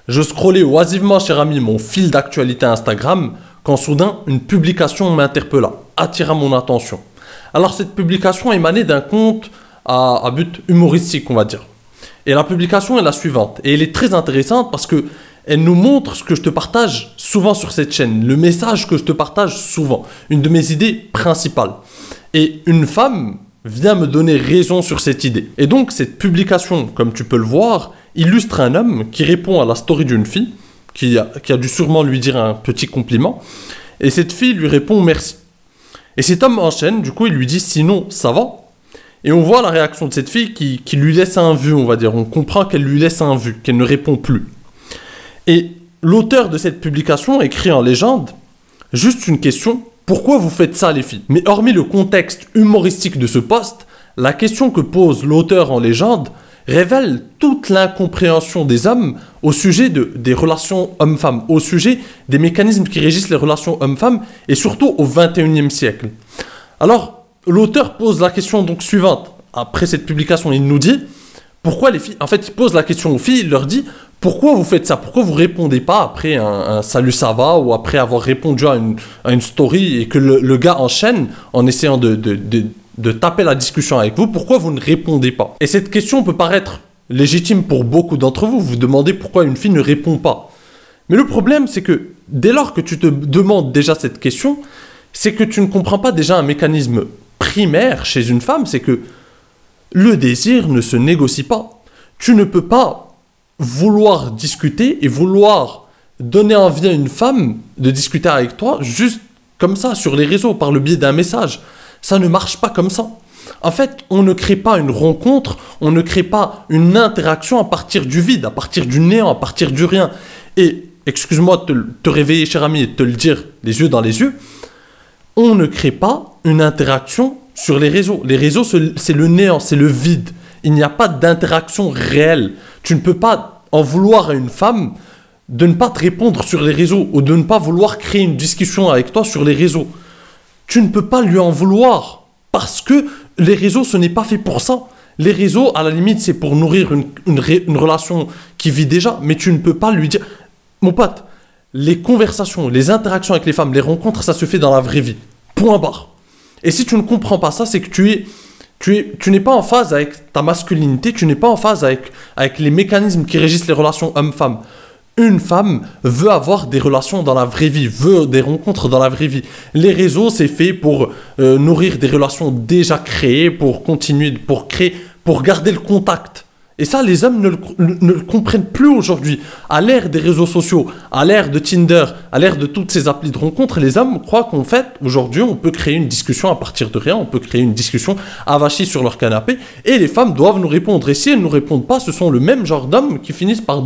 Je scrollais oisivement, cher ami, mon fil d'actualité Instagram, quand soudain, une publication m'interpella, attira mon attention. Alors cette publication émanait d'un compte à but humoristique, on va dire. Et la publication est la suivante, et elle est très intéressante parce que elle nous montre ce que je te partage souvent sur cette chaîne, le message que je te partage souvent, une de mes idées principales. Et une femme vient me donner raison sur cette idée. Et donc cette publication, comme tu peux le voir, illustre un homme qui répond à la story d'une fille, qui a dû sûrement lui dire un petit compliment, et cette fille lui répond merci. Et cet homme enchaîne, du coup il lui dit sinon ça va. Et on voit la réaction de cette fille qui lui laisse un vu, on va dire. On comprend qu'elle lui laisse un vu, qu'elle ne répond plus. Et l'auteur de cette publication écrit en légende, juste une question, pourquoi vous faites ça les filles? Mais hormis le contexte humoristique de ce post, la question que pose l'auteur en légende révèle toute l'incompréhension des hommes au sujet des relations hommes-femmes, au sujet des mécanismes qui régissent les relations hommes-femmes, et surtout au XXIe siècle. Alors, l'auteur pose la question donc suivante. Après cette publication, il nous dit, pourquoi les filles... En fait, il pose la question aux filles, il leur dit, pourquoi vous faites ça? Pourquoi vous répondez pas après un salut ça va, ou après avoir répondu à une story, et que le gars enchaîne en essayant de taper la discussion avec vous, pourquoi vous ne répondez pas? Et cette question peut paraître légitime pour beaucoup d'entre vous, vous demandez pourquoi une fille ne répond pas. Mais le problème, c'est que dès lors que tu te demandes déjà cette question, c'est que tu ne comprends pas déjà un mécanisme primaire chez une femme, c'est que le désir ne se négocie pas. Tu ne peux pas vouloir discuter et vouloir donner envie à une femme de discuter avec toi juste comme ça, sur les réseaux, par le biais d'un message. Ça ne marche pas comme ça. En fait, on ne crée pas une rencontre, on ne crée pas une interaction à partir du vide, à partir du néant, à partir du rien. Et, excuse-moi de te réveiller, cher ami, et de te le dire les yeux dans les yeux, on ne crée pas une interaction sur les réseaux. Les réseaux, c'est le néant, c'est le vide. Il n'y a pas d'interaction réelle. Tu ne peux pas en vouloir à une femme de ne pas te répondre sur les réseaux ou de ne pas vouloir créer une discussion avec toi sur les réseaux. Tu ne peux pas lui en vouloir parce que les réseaux, ce n'est pas fait pour ça. Les réseaux, à la limite, c'est pour nourrir une relation qui vit déjà, mais tu ne peux pas lui dire... Mon pote, les conversations, les interactions avec les femmes, les rencontres, ça se fait dans la vraie vie. Point barre. Et si tu ne comprends pas ça, c'est que tu n'es pas en phase avec ta masculinité, tu n'es pas en phase avec les mécanismes qui régissent les relations homme-femme. Une femme veut avoir des relations dans la vraie vie, veut des rencontres dans la vraie vie. Les réseaux, c'est fait pour nourrir des relations déjà créées, pour continuer, pour créer, pour garder le contact. Et ça, les hommes ne le comprennent plus aujourd'hui. À l'ère des réseaux sociaux, à l'ère de Tinder, à l'ère de toutes ces applis de rencontres, les hommes croient qu'en fait, aujourd'hui, on peut créer une discussion à partir de rien, on peut créer une discussion avachie sur leur canapé, et les femmes doivent nous répondre. Et si elles ne nous répondent pas, ce sont le même genre d'hommes qui finissent par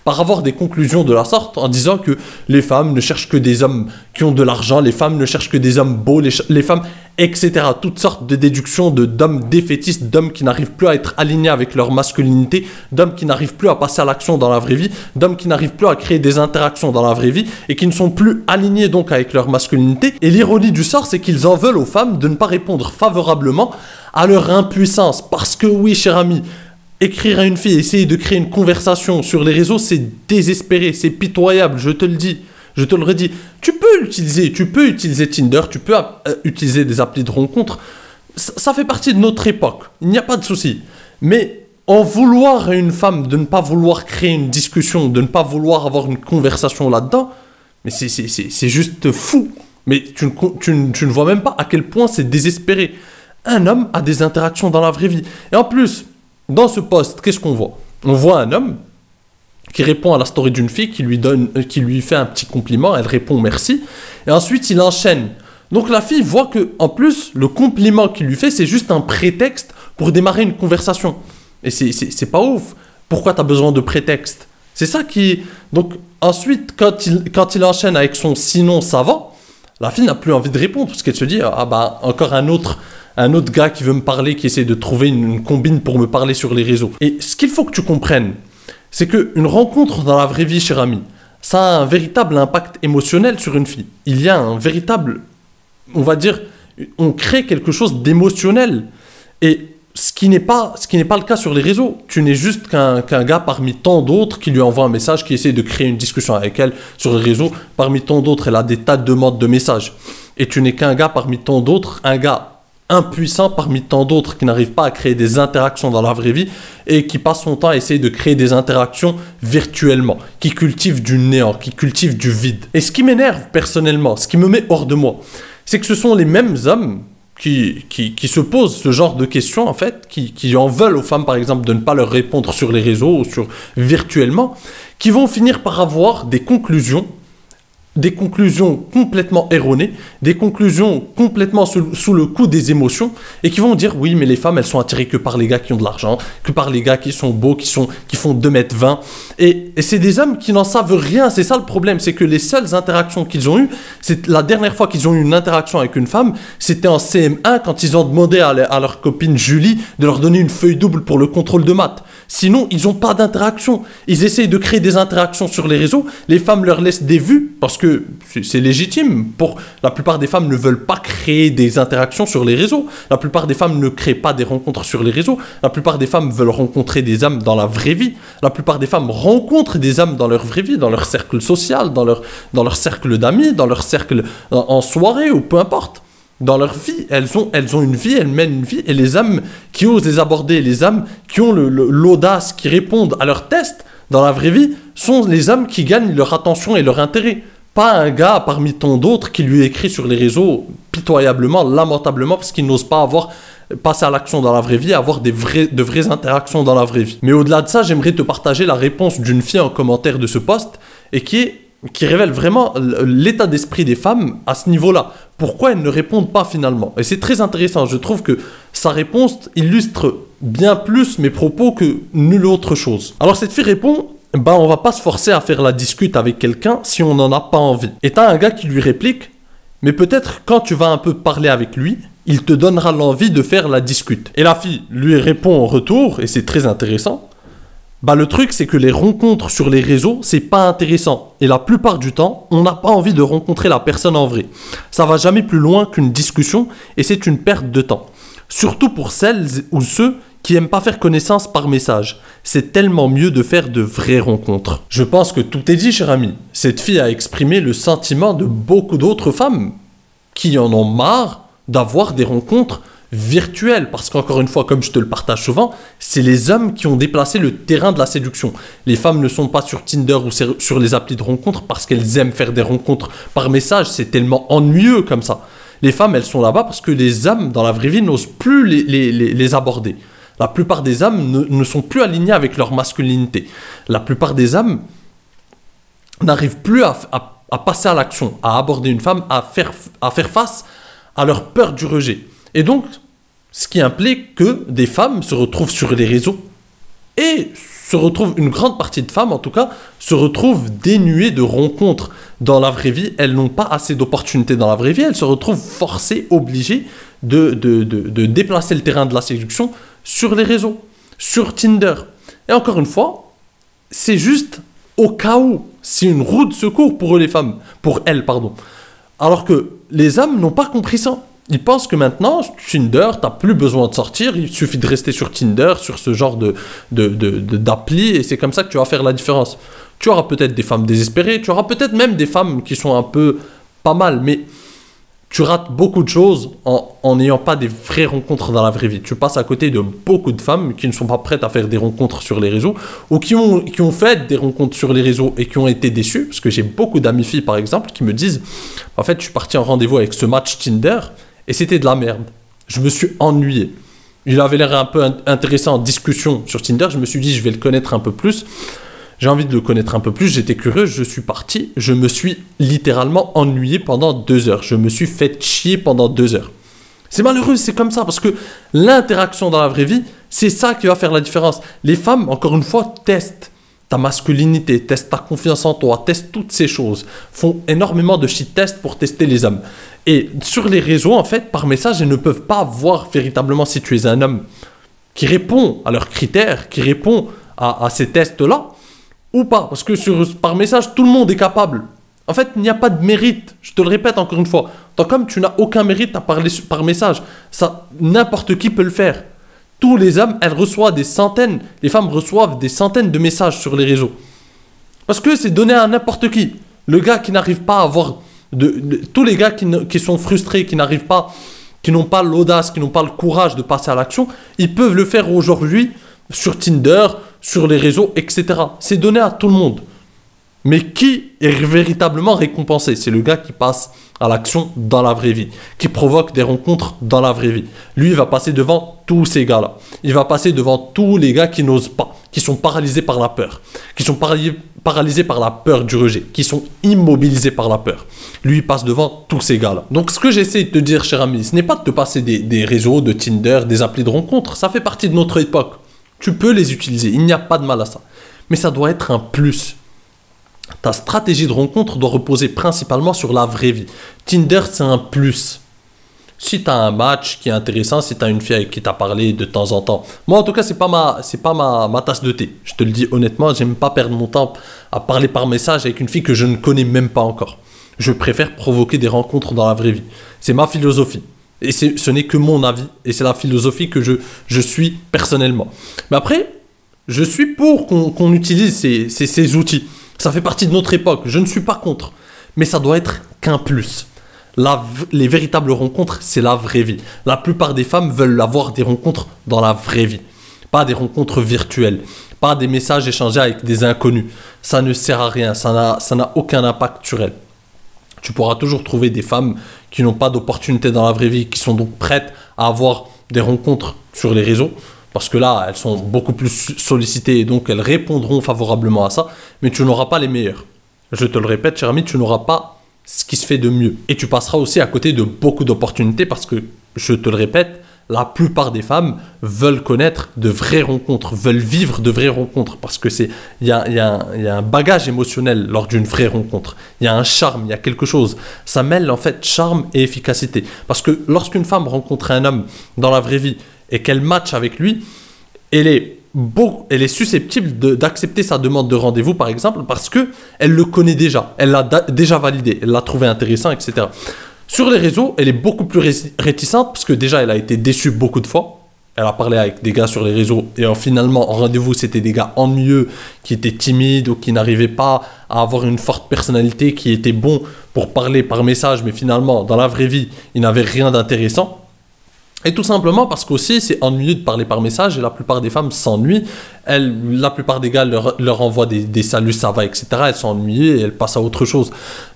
avoir des conclusions de la sorte en disant que les femmes ne cherchent que des hommes qui ont de l'argent, les femmes ne cherchent que des hommes beaux, les femmes... etc. Toutes sortes de déductions d'hommes défaitistes, d'hommes qui n'arrivent plus à être alignés avec leur masculinité, d'hommes qui n'arrivent plus à passer à l'action dans la vraie vie, d'hommes qui n'arrivent plus à créer des interactions dans la vraie vie et qui ne sont plus alignés donc avec leur masculinité. Et l'ironie du sort, c'est qu'ils en veulent aux femmes de ne pas répondre favorablement à leur impuissance. Parce que oui, cher ami, écrire à une fille, essayer de créer une conversation sur les réseaux, c'est désespéré, c'est pitoyable, je te le dis. Je te le redis, tu peux utiliser Tinder, tu peux utiliser des applis de rencontre. Ça fait partie de notre époque, il n'y a pas de souci. Mais en vouloir à une femme de ne pas vouloir créer une discussion, de ne pas vouloir avoir une conversation là-dedans, mais c'est juste fou. Mais tu ne vois même pas à quel point c'est désespéré. Un homme a des interactions dans la vraie vie. Et en plus, dans ce post, qu'est-ce qu'on voit? On voit un homme qui répond à la story d'une fille, qui lui fait un petit compliment, elle répond merci, et ensuite il enchaîne. Donc la fille voit que, en plus, le compliment qu'il lui fait, c'est juste un prétexte pour démarrer une conversation. Et c'est pas ouf. Pourquoi tu as besoin de prétexte? C'est ça qui... Donc ensuite, quand il enchaîne avec son sinon ça va, la fille n'a plus envie de répondre, parce qu'elle se dit, ah bah encore un autre gars qui veut me parler, qui essaie de trouver une combine pour me parler sur les réseaux. Et ce qu'il faut que tu comprennes, c'est qu'une rencontre dans la vraie vie, cher ami, ça a un véritable impact émotionnel sur une fille. Il y a un véritable, on va dire, on crée quelque chose d'émotionnel. Et Ce qui n'est pas le cas sur les réseaux. Tu n'es juste qu'un gars parmi tant d'autres qui lui envoie un message, qui essaie de créer une discussion avec elle sur les réseaux. Parmi tant d'autres, elle a des tas de demandes de messages. Et tu n'es qu'un gars parmi tant d'autres, un gars impuissant parmi tant d'autres qui n'arrive pas à créer des interactions dans la vraie vie et qui passe son temps à essayer de créer des interactions virtuellement, qui cultive du néant, qui cultive du vide. Et ce qui m'énerve personnellement, ce qui me met hors de moi, c'est que ce sont les mêmes hommes qui se posent ce genre de questions, en fait, qui en veulent aux femmes, par exemple, de ne pas leur répondre sur les réseaux ou virtuellement, qui vont finir par avoir des conclusions complètement erronées, des conclusions complètement sous le coup des émotions, et qui vont dire oui, mais les femmes, elles sont attirées que par les gars qui ont de l'argent, que par les gars qui sont beaux, qui font 2,20 m. Et c'est des hommes qui n'en savent rien. C'est ça le problème, c'est que les seules interactions qu'ils ont eues, c'est la dernière fois qu'ils ont eu une interaction avec une femme, c'était en CM1 quand ils ont demandé à leur copine Julie de leur donner une feuille double pour le contrôle de maths. Sinon, ils n'ont pas d'interaction. Ils essayent de créer des interactions sur les réseaux. Les femmes leur laissent des vues parce que c'est légitime. La plupart des femmes ne veulent pas créer des interactions sur les réseaux. La plupart des femmes ne créent pas des rencontres sur les réseaux. La plupart des femmes veulent rencontrer des hommes dans la vraie vie. La plupart des femmes rencontrent des hommes dans leur vraie vie, dans leur cercle social, dans leur cercle d'amis, dans leur cercle en soirée ou peu importe. Dans leur vie, elles ont une vie, elles mènent une vie, et les hommes qui osent les aborder, les hommes qui ont l'audace, qui répondent à leurs tests dans la vraie vie, sont les hommes qui gagnent leur attention et leur intérêt. Pas un gars parmi tant d'autres qui lui écrit sur les réseaux pitoyablement, lamentablement, parce qu'il n'ose pas passer à l'action dans la vraie vie, avoir de vraies interactions dans la vraie vie. Mais au-delà de ça, j'aimerais te partager la réponse d'une fille en commentaire de ce post, et qui révèle vraiment l'état d'esprit des femmes à ce niveau-là. Pourquoi elles ne répondent pas finalement? Et c'est très intéressant. Je trouve que sa réponse illustre bien plus mes propos que nulle autre chose. Alors cette fille répond, on va pas se forcer à faire la discute avec quelqu'un si on n'en a pas envie. Et t'as un gars qui lui réplique, mais peut-être quand tu vas un peu parler avec lui, il te donnera l'envie de faire la discute. Et la fille lui répond en retour, et c'est très intéressant. Le truc, c'est que les rencontres sur les réseaux, c'est pas intéressant. Et la plupart du temps, on n'a pas envie de rencontrer la personne en vrai. Ça va jamais plus loin qu'une discussion et c'est une perte de temps. Surtout pour celles ou ceux qui aiment pas faire connaissance par message. C'est tellement mieux de faire de vraies rencontres. Je pense que tout est dit, cher ami. Cette fille a exprimé le sentiment de beaucoup d'autres femmes qui en ont marre d'avoir des rencontres virtuel, parce qu'encore une fois, comme je te le partage souvent, c'est les hommes qui ont déplacé le terrain de la séduction. Les femmes ne sont pas sur Tinder ou sur les applis de rencontres parce qu'elles aiment faire des rencontres par message, c'est tellement ennuyeux comme ça. Les femmes, elles sont là-bas parce que les hommes, dans la vraie vie, n'osent plus les aborder. La plupart des hommes ne sont plus alignés avec leur masculinité. La plupart des hommes n'arrivent plus à passer à l'action, à aborder une femme, à faire face à leur peur du rejet. Et donc, ce qui implique que des femmes se retrouvent sur les réseaux et une grande partie de femmes en tout cas, se retrouvent dénuées de rencontres dans la vraie vie. Elles n'ont pas assez d'opportunités dans la vraie vie, elles se retrouvent forcées, obligées de déplacer le terrain de la séduction sur les réseaux, sur Tinder. Et encore une fois, c'est juste au cas où, c'est une roue de secours pour elles, pardon. Alors que les hommes n'ont pas compris ça. Ils pensent que maintenant, Tinder, t'as plus besoin de sortir, il suffit de rester sur Tinder, sur ce genre d'appli, et c'est comme ça que tu vas faire la différence. Tu auras peut-être des femmes désespérées, tu auras peut-être même des femmes qui sont un peu pas mal, mais tu rates beaucoup de choses en n'ayant pas des vraies rencontres dans la vraie vie. Tu passes à côté de beaucoup de femmes qui ne sont pas prêtes à faire des rencontres sur les réseaux, ou qui ont fait des rencontres sur les réseaux et qui ont été déçues, parce que j'ai beaucoup d'amis filles, par exemple, qui me disent « En fait, je suis parti en rendez-vous avec ce match Tinder, et c'était de la merde. Je me suis ennuyé. Il avait l'air un peu intéressant en discussion sur Tinder. Je me suis dit, je vais le connaître un peu plus. J'ai envie de le connaître un peu plus. J'étais curieux, je suis parti. Je me suis littéralement ennuyé pendant 2 heures. Je me suis fait chier pendant 2 heures. C'est malheureux, c'est comme ça, parce que l'interaction dans la vraie vie, c'est ça qui va faire la différence. Les femmes, encore une fois, testent ta masculinité, testent ta confiance en toi, testent toutes ces choses. Font énormément de shit tests pour tester les hommes. Et sur les réseaux, en fait, par message, elles ne peuvent pas voir véritablement si tu es un homme qui répond à leurs critères, qui répond à ces tests-là, ou pas. Parce que par message, tout le monde est capable. En fait, il n'y a pas de mérite. Je te le répète encore une fois. Tant comme tu n'as aucun mérite à parler par message, ça, n'importe qui peut le faire. Tous les hommes, elles reçoivent des centaines, les femmes reçoivent des centaines de messages sur les réseaux. Parce que c'est donné à n'importe qui. Le gars qui n'arrive pas à avoir... tous les gars qui sont frustrés, qui n'arrivent pas, qui n'ont pas l'audace, qui n'ont pas le courage de passer à l'action, ils peuvent le faire aujourd'hui sur Tinder, sur les réseaux, etc. C'est donné à tout le monde. Mais qui est véritablement récompensé? C'est le gars qui passe à l'action dans la vraie vie, qui provoque des rencontres dans la vraie vie. Lui, il va passer devant tous ces gars-là. Il va passer devant tous les gars qui n'osent pas, qui sont paralysés par la peur, qui sont paralysés par la peur du rejet, qui sont immobilisés par la peur. Lui, il passe devant tous ces gars-là. Donc, ce que j'essaie de te dire, cher ami, ce n'est pas de te passer des réseaux, de Tinder, des applis de rencontres. Ça fait partie de notre époque. Tu peux les utiliser. Il n'y a pas de mal à ça. Mais ça doit être un plus. Ta stratégie de rencontre doit reposer principalement sur la vraie vie. Tinder, c'est un plus. Si tu as un match qui est intéressant, si tu as une fille avec qui tu as parlé de temps en temps. Moi, en tout cas, c'est pas ma tasse de thé. Je te le dis honnêtement, j'aime pas perdre mon temps à parler par message avec une fille que je ne connais même pas encore. Je préfère provoquer des rencontres dans la vraie vie. C'est ma philosophie. Et ce n'est que mon avis. Et c'est la philosophie que je suis personnellement. Mais après, je suis pour qu'on utilise ces outils. Ça fait partie de notre époque, je ne suis pas contre. Mais ça doit être qu'un plus. Les véritables rencontres, c'est la vraie vie. La plupart des femmes veulent avoir des rencontres dans la vraie vie. Pas des rencontres virtuelles. Pas des messages échangés avec des inconnus. Ça ne sert à rien, ça n'a aucun impact sur elles. Tu pourras toujours trouver des femmes qui n'ont pas d'opportunité dans la vraie vie, qui sont donc prêtes à avoir des rencontres sur les réseaux. Parce que là, elles sont beaucoup plus sollicitées et donc elles répondront favorablement à ça. Mais tu n'auras pas les meilleurs. Je te le répète, cher ami, tu n'auras pas ce qui se fait de mieux. Et tu passeras aussi à côté de beaucoup d'opportunités parce que, je te le répète, la plupart des femmes veulent connaître de vraies rencontres, veulent vivre de vraies rencontres. Parce que il y a un bagage émotionnel lors d'une vraie rencontre. Il y a un charme, il y a quelque chose. Ça mêle en fait charme et efficacité. Parce que lorsqu'une femme rencontre un homme dans la vraie vie, et qu'elle matche avec lui, elle est susceptible d'accepter sa demande de rendez-vous, par exemple, parce qu'elle le connaît déjà, elle l'a déjà validé, elle l'a trouvé intéressant, etc. Sur les réseaux, elle est beaucoup plus réticente, parce que déjà, elle a été déçue beaucoup de fois. Elle a parlé avec des gars sur les réseaux, et finalement, en rendez-vous, c'était des gars ennuyeux, qui étaient timides, ou qui n'arrivaient pas à avoir une forte personnalité, qui étaient bons pour parler par message, mais finalement, dans la vraie vie, ils n'avaient rien d'intéressant. Et tout simplement parce qu'aussi c'est ennuyeux de parler par message et la plupart des femmes s'ennuient. La plupart des gars leur envoient des saluts, ça va, etc. Elles sont ennuyées et elles passent à autre chose.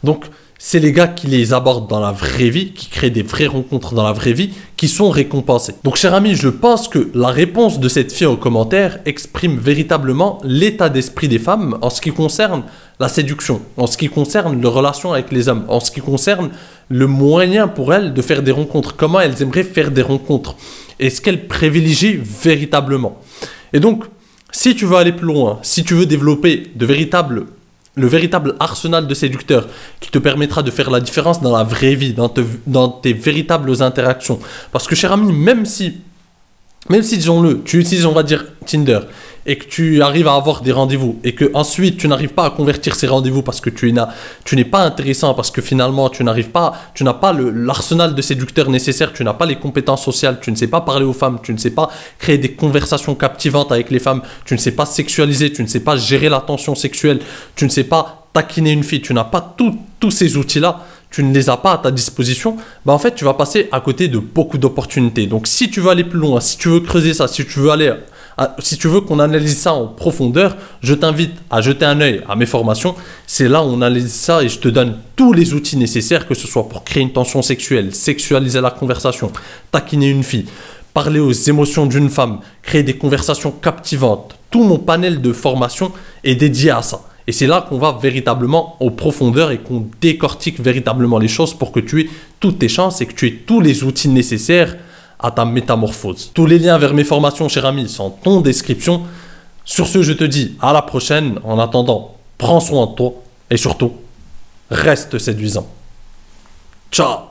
Donc c'est les gars qui les abordent dans la vraie vie, qui créent des vraies rencontres dans la vraie vie, qui sont récompensés. Donc cher ami, je pense que la réponse de cette fille au commentaire exprime véritablement l'état d'esprit des femmes en ce qui concerne la séduction, en ce qui concerne les relations avec les hommes, en ce qui concerne le moyen pour elles de faire des rencontres, comment elles aimeraient faire des rencontres, et ce qu'elles privilégient véritablement. Et donc, si tu veux aller plus loin, si tu veux développer le véritable arsenal de séducteurs qui te permettra de faire la différence dans la vraie vie, dans tes véritables interactions, parce que cher ami, même si disons-le, tu utilises, on va dire, Tinder, et que tu arrives à avoir des rendez-vous, et que ensuite tu n'arrives pas à convertir ces rendez-vous parce que tu n'es pas intéressant, parce que finalement tu n'as pas l'arsenal de séducteurs nécessaire, tu n'as pas les compétences sociales, tu ne sais pas parler aux femmes, tu ne sais pas créer des conversations captivantes avec les femmes, tu ne sais pas sexualiser, tu ne sais pas gérer la tension sexuelle, tu ne sais pas taquiner une fille, tu n'as pas tous ces outils-là, tu ne les as pas à ta disposition, bah en fait tu vas passer à côté de beaucoup d'opportunités. Donc si tu veux aller plus loin, si tu veux creuser ça, si tu veux qu'on analyse ça en profondeur, je t'invite à jeter un œil à mes formations. C'est là où on analyse ça et je te donne tous les outils nécessaires, que ce soit pour créer une tension sexuelle, sexualiser la conversation, taquiner une fille, parler aux émotions d'une femme, créer des conversations captivantes. Tout mon panel de formation est dédié à ça. Et c'est là qu'on va véritablement en profondeur et qu'on décortique véritablement les choses pour que tu aies toutes tes chances et que tu aies tous les outils nécessaires à ta métamorphose. Tous les liens vers mes formations, cher ami, sont en description. Sur ce, je te dis à la prochaine. En attendant, prends soin de toi et surtout, reste séduisant. Ciao!